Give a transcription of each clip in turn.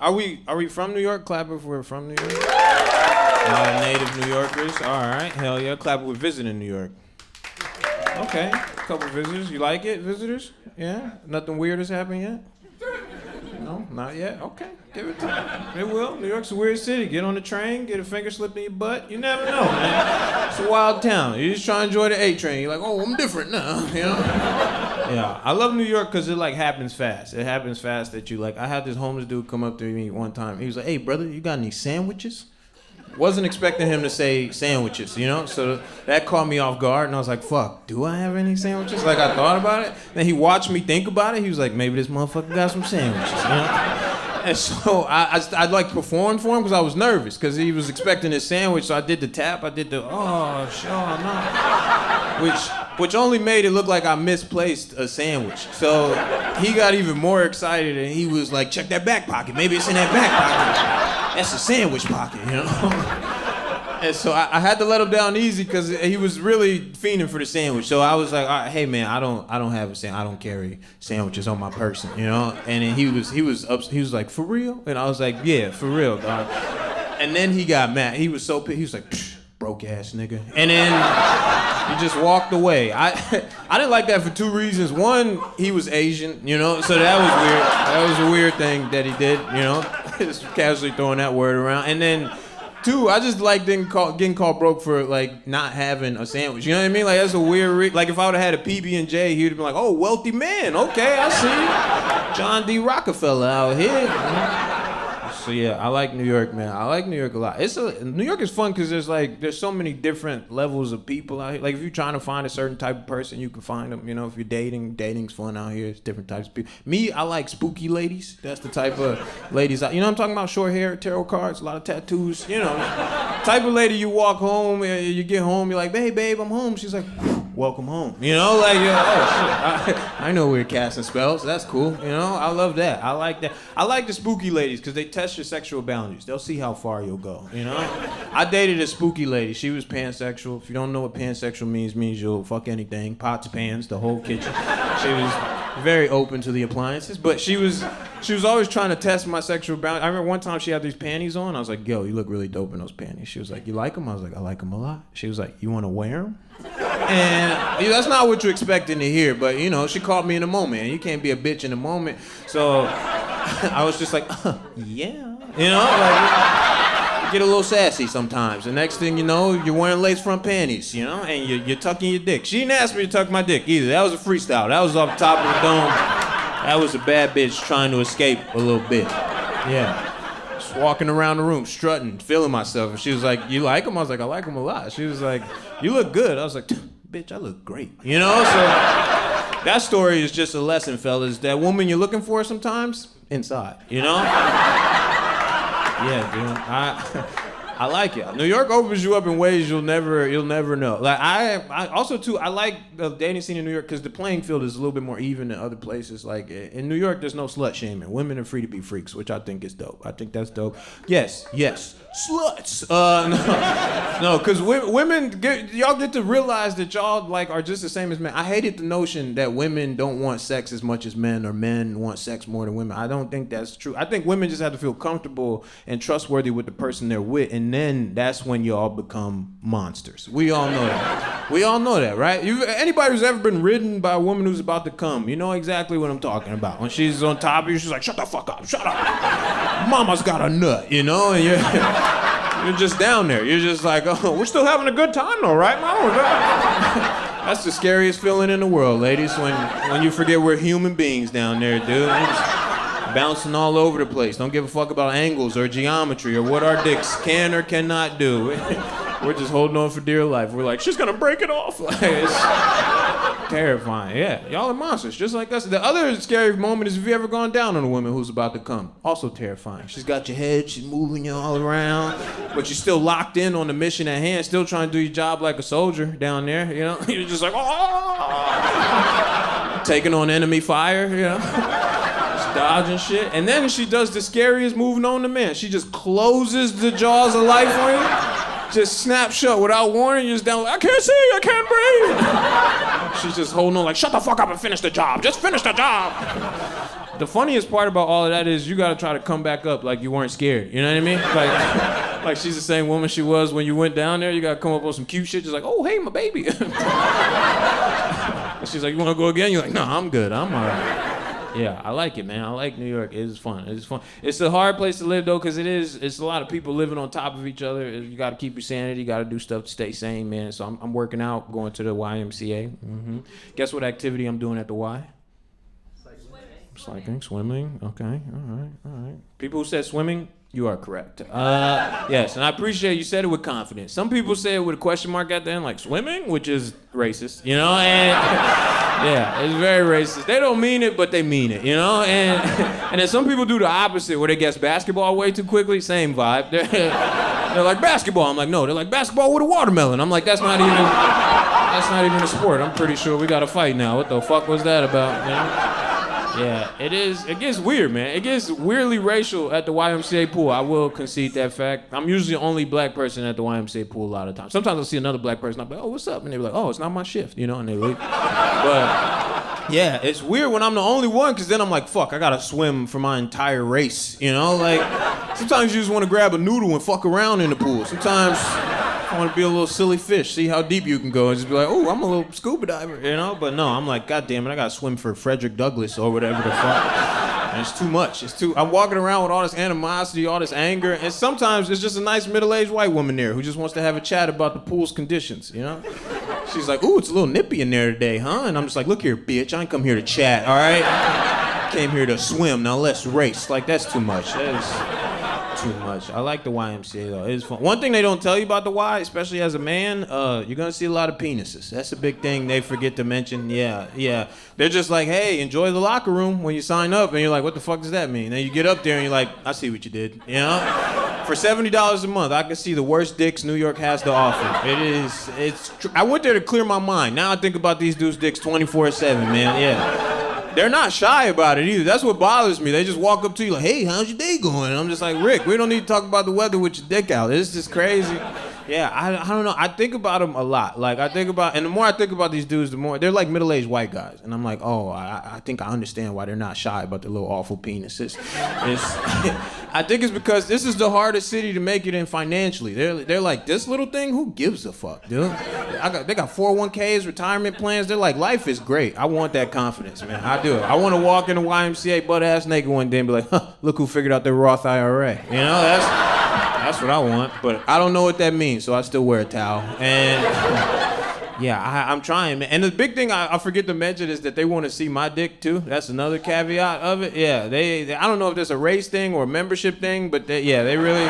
Are we from New York? Clap if we're from New York. Native New Yorkers. All right, hell yeah. Clap if we're visiting New York. Okay, a couple visitors. You like it, visitors? Yeah? Nothing weird has happened yet? No, not yet. Okay, give it time. It will. New York's a weird city. Get on the train, get a finger slipped in your butt. You never know, man. It's a wild town. You just try to enjoy the A train. You're like, oh, I'm different now, you know? Yeah, I love New York because it like happens fast. It happens fast that you like. I had this homeless dude come up to me one time. He was like, hey, brother, you got any sandwiches? Wasn't expecting him to say sandwiches, you know? So that caught me off guard, and I was like, fuck, do I have any sandwiches? Like, I thought about it. Then he watched me think about it. He was like, maybe this motherfucker got some sandwiches, you know? And so I like performed for him because I was nervous because he was expecting his sandwich. So I did the tap. I did the, oh, sure, no. Which only made it look like I misplaced a sandwich. So he got even more excited, and he was like, check that back pocket. Maybe it's in that back pocket. That's a sandwich pocket, you know? And so I had to let him down easy because he was really fiending for the sandwich. So I was like, all right, hey man, I don't have a sandwich. I don't carry sandwiches on my person, you know? And then he was like, for real? And I was like, yeah, for real, dog. And then he got mad. He was so pissed. He was like, broke ass nigga. And then he just walked away. I didn't like that for two reasons. One, he was Asian, you know? So that was weird. That was a weird thing that he did, you know? Just casually throwing that word around. And then two, I just like getting called broke for like not having a sandwich. You know what I mean? Like that's a weird. Like if I would have had a PB&J, he'd have been like, "Oh, wealthy man. Okay, I see. John D. Rockefeller out here." So yeah, I like New York, man. I like New York a lot. New York is fun because there's so many different levels of people out here. Like if you're trying to find a certain type of person, you can find them. You know, if you're dating's fun out here. It's different types of people. Me, I like spooky ladies. That's the type of ladies. You know what I'm talking about? Short hair, tarot cards, a lot of tattoos. You know, type of lady you walk home, you get home, you're like, hey babe, I'm home. She's like, welcome home. You know, like, oh shit, I know we're casting spells. That's cool. You know, I love that. I like that. I like the spooky ladies because they test your sexual boundaries. They'll see how far you'll go. You know, I dated a spooky lady. She was pansexual. If you don't know what pansexual means you'll fuck anything, pots, pans, the whole kitchen. She was very open to the appliances, but she was always trying to test my sexual boundaries. I remember one time she had these panties on. I was like, yo, you look really dope in those panties. She was like, you like them? I was like, I like them a lot. She was like, you want to wear them? And that's not what you're expecting to hear, but you know, she caught me in the moment, and you can't be a bitch in the moment. So I was just like, yeah. You know, like, get a little sassy sometimes. The next thing you know, you're wearing lace front panties, you know, and you're tucking your dick. She didn't ask me to tuck my dick either. That was a freestyle. That was off the top of the dome. That was a bad bitch trying to escape a little bit. Yeah. Just walking around the room, strutting, feeling myself. And she was like, you like them? I was like, I like them a lot. She was like, you look good. I was like, bitch, I look great. You know, so that story is just a lesson, fellas. That woman you're looking for sometimes, inside, you know? Yeah, dude. I like it. New York opens you up in ways you'll never know. Like I also too, I like the dating scene in New York because the playing field is a little bit more even than other places. Like in New York, there's no slut shaming. Women are free to be freaks, which I think is dope. I think that's dope. Yes, sluts. No, because women y'all get to realize that y'all like are just the same as men. I hated the notion that women don't want sex as much as men, or men want sex more than women. I don't think that's true. I think women just have to feel comfortable and trustworthy with the person they're with, and then that's when y'all become monsters. We all know that. We all know that, right? Anybody who's ever been ridden by a woman who's about to come, you know exactly what I'm talking about. When she's on top of you, she's like, shut the fuck up, shut up. Mama's got a nut, you know? And you're just down there. You're just like, oh, we're still having a good time though, right, Mama? That's the scariest feeling in the world, ladies, when you forget we're human beings down there, dude. Bouncing all over the place. Don't give a fuck about angles or geometry or what our dicks can or cannot do. We're just holding on for dear life. We're like, she's gonna break it off. Like, it's terrifying. Yeah, y'all are monsters, just like us. The other scary moment is if you ever gone down on a woman who's about to come. Also terrifying. She's got your head, she's moving you all around, but you're still locked in on the mission at hand, still trying to do your job like a soldier down there, you know? You're just like, oh! Taking on enemy fire, you know? Dodging shit. And then she does the scariest move known to man. She just closes the jaws of life on you. Just snap shut without warning. You're just down like, I can't see, I can't breathe. She's just holding on like, shut the fuck up and finish the job. Just finish the job. the funniest part about all of that is you gotta try to come back up like you weren't scared. You know what I mean? Like she's the same woman she was when you went down there. You gotta come up with some cute shit, just like, oh, hey, my baby. And she's like, you wanna go again? You're like, no, I'm good, I'm all right. Yeah, I like it, man. I like New York. It is fun. It's fun. It's a hard place to live, though, because it's a lot of people living on top of each other. You got to keep your sanity. You got to do stuff to stay sane, man. So I'm working out, going to the YMCA. Guess what activity I'm doing at the Y? Cycling, swimming. Okay, all right. People who said swimming, you are correct. Yes, and I appreciate you said it with confidence. Some people say it with a question mark at the end, like swimming, which is racist, you know? And yeah, it's very racist. They don't mean it, but they mean it, you know? And then some people do the opposite, where they guess basketball way too quickly. Same vibe. They're like, basketball. I'm like, no. They're like, basketball with a watermelon. I'm like, that's not even a sport. I'm pretty sure we got to fight now. What the fuck was that about, you know? Yeah, it is. It gets weird, man. It gets weirdly racial at the YMCA pool. I will concede that fact. I'm usually the only black person at the YMCA pool a lot of times. Sometimes I'll see another black person. I'll be like, oh, what's up? And they're like, oh, it's not my shift, you know, and they leave. But yeah, it's weird when I'm the only one, because then I'm like, fuck, I got to swim for my entire race, you know? Like, sometimes you just want to grab a noodle and fuck around in the pool. Sometimes I want to be a little silly fish, see how deep you can go, and just be like, oh, I'm a little scuba diver, you know? But no, I'm like, God damn it, I gotta swim for Frederick Douglass or whatever the fuck. And it's too much. I'm walking around with all this animosity, all this anger, and sometimes it's just a nice middle-aged white woman there who just wants to have a chat about the pool's conditions, you know? She's like, ooh, it's a little nippy in there today, huh? And I'm just like, look here, bitch, I ain't come here to chat, all right? I came here to swim, now let's race. Like, that's too much. That is too much. I like the YMCA though. It is fun. One thing they don't tell you about the Y, especially as a man, you're gonna see a lot of penises. That's a big thing they forget to mention. Yeah. They're just like, hey, enjoy the locker room when you sign up, and you're like, what the fuck does that mean? Then you get up there and you're like, I see what you did. You know? For $70 a month, I can see the worst dicks New York has to offer. I went there to clear my mind. Now I think about these dudes' dicks 24/7, man. Yeah. They're not shy about it either. That's what bothers me. They just walk up to you like, hey, how's your day going? And I'm just like, Rick, we don't need to talk about the weather with your dick out. It's just crazy. Yeah, I don't know. I think about them a lot. Like, and the more I think about these dudes, the more, they're like middle-aged white guys. And I'm like, oh, I think I understand why they're not shy about their little awful penises. I think it's because this is the hardest city to make it in financially. They're like, this little thing, who gives a fuck, dude? They got 401ks, retirement plans. They're like, life is great. I want that confidence, man. I do. I want to walk in the YMCA butt-ass naked one day and be like, huh, look who figured out their Roth IRA. You know, that's what I want. But I don't know what that means, so I still wear a towel. And yeah, I'm trying, man. And the big thing I forget to mention is that they want to see my dick, too. That's another caveat of it. Yeah, they I don't know if there's a race thing or a membership thing, but they really...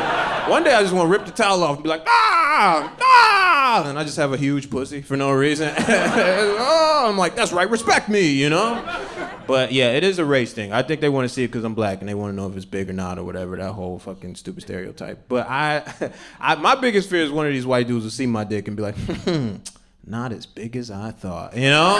One day I just want to rip the towel off and be like, ah! And I just have a huge pussy for no reason. Oh, I'm like, that's right, respect me, you know? But yeah, it is a race thing. I think they want to see it because I'm black and they want to know if it's big or not or whatever, that whole fucking stupid stereotype. But my biggest fear is one of these white dudes will see my dick and be like, not as big as I thought, you know?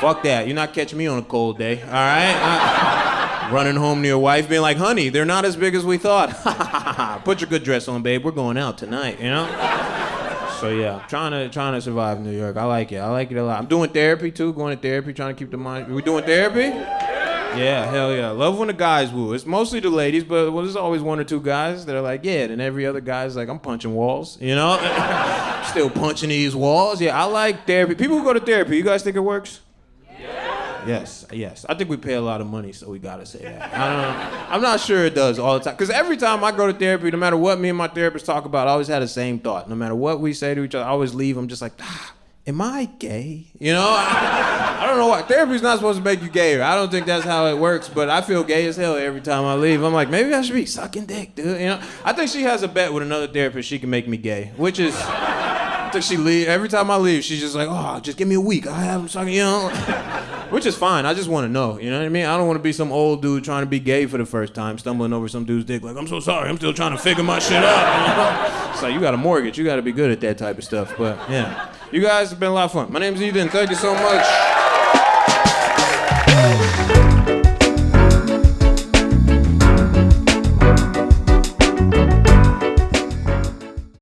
Fuck that. You're not catching me on a cold day, all right? Running home to your wife being like, honey, they're not as big as we thought. Put your good dress on, babe. We're going out tonight, you know? So yeah, trying to survive New York. I like it a lot. I'm doing therapy too, going to therapy, trying to keep the mind. We doing therapy? Yeah, hell yeah. Love when the guys woo. It's mostly the ladies, but there's always one or two guys that are like, yeah, and every other guy's like, I'm punching walls, you know? Still punching these walls. Yeah, I like therapy. People who go to therapy, you guys think it works? Yes. I think we pay a lot of money, so we gotta say that. I'm not sure it does all the time. Because every time I go to therapy, no matter what me and my therapist talk about, I always had the same thought. No matter what we say to each other, I always leave. I'm just like, am I gay? You know? I don't know why. Therapy's not supposed to make you gayer. I don't think that's how it works, but I feel gay as hell every time I leave. I'm like, maybe I should be sucking dick, dude. You know? I think she has a bet with another therapist she can make me gay, which is... Every time I leave, she's just like, oh, just give me a week. I have sucking, you know? Which is fine. I just want to know. You know what I mean? I don't want to be some old dude trying to be gay for the first time, stumbling over some dude's dick like, I'm so sorry. I'm still trying to figure my shit out. You know? It's like, you got a mortgage. You got to be good at that type of stuff. But, yeah. You guys have been a lot of fun. My name's Ethan. Thank you so much.